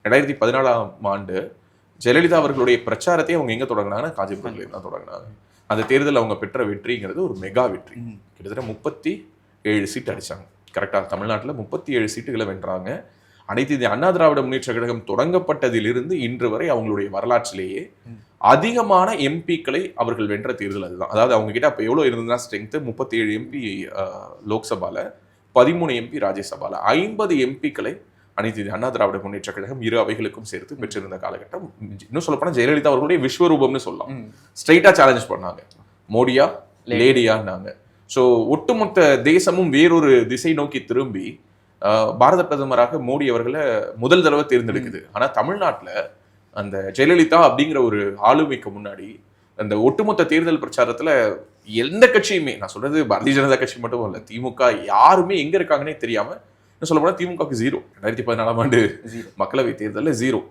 2014ஆம் ஆண்டு ஜெயலலிதா அவர்களுடைய பிரச்சாரத்தை அவங்க எங்க தொடங்கினாங்கன்னா காஞ்சிபுரத்தில் தான் தொடங்கினாங்க. அந்த தேர்தல் அவங்க பெற்ற வெற்றிங்கிறது ஒரு மெகா வெற்றி. கிட்டத்தட்ட 37 சீட் அடிச்சாங்க. கரெக்டா? தமிழ்நாட்டில் 37 சீட்டுகளை வென்றாங்க. அனைத்து இந்திய அண்ணா திராவிட முன்னேற்ற கழகம் தொடங்கப்பட்டதிலிருந்து இன்று வரை அவங்களுடைய வரலாற்றிலேயே அதிகமான எம்பிக்களை அவர்கள் வென்ற தேர்தல் அதுதான். அதாவது அவங்க கிட்ட அப்ப எவ்வளவு இருந்ததுன்னா ஸ்ட்ரென்த் 37 எம்பி லோக்சபால, 13 எம்பி ராஜ்யசபால, 50 எம்பிக்களை அனைத்து இந்திய அண்ணா திராவிட முன்னேற்ற கழகம் இரு அவைகளுக்கும் சேர்த்து பெற்றிருந்த காலகட்டம். இன்னும் சொல்ல போனா ஜெயலலிதா அவர்களுடைய விஸ்வரூபம்னு சொல்லலாம். ஸ்ட்ரைட்டா சேலஞ்ச் பண்ணாங்க, மோடியா லேடியான்னாங்க. ஸோ ஒட்டுமொத்த தேசமும் வேறொரு திசை நோக்கி திரும்பி பாரத பிரதமராக மோடி அவர்களை முதல் தடவை தேர்ந்தெடுக்குது. ஆனா தமிழ்நாட்டில் அந்த ஜெயலலிதா அப்படிங்கிற ஒரு ஆளுமைக்கு முன்னாடி அந்த ஒட்டுமொத்த தேர்தல் பிரச்சாரத்துல எந்த கட்சியுமே, நான் சொல்றது பாரதிய ஜனதா கட்சி மட்டும் இல்ல, திமுக யாருமே எங்க இருக்காங்கன்னே தெரியாம, சொல்ல போனா திமுகவுக்கு 0. 2014ஆம் ஆண்டு மக்களவை தேர்தலில் 0.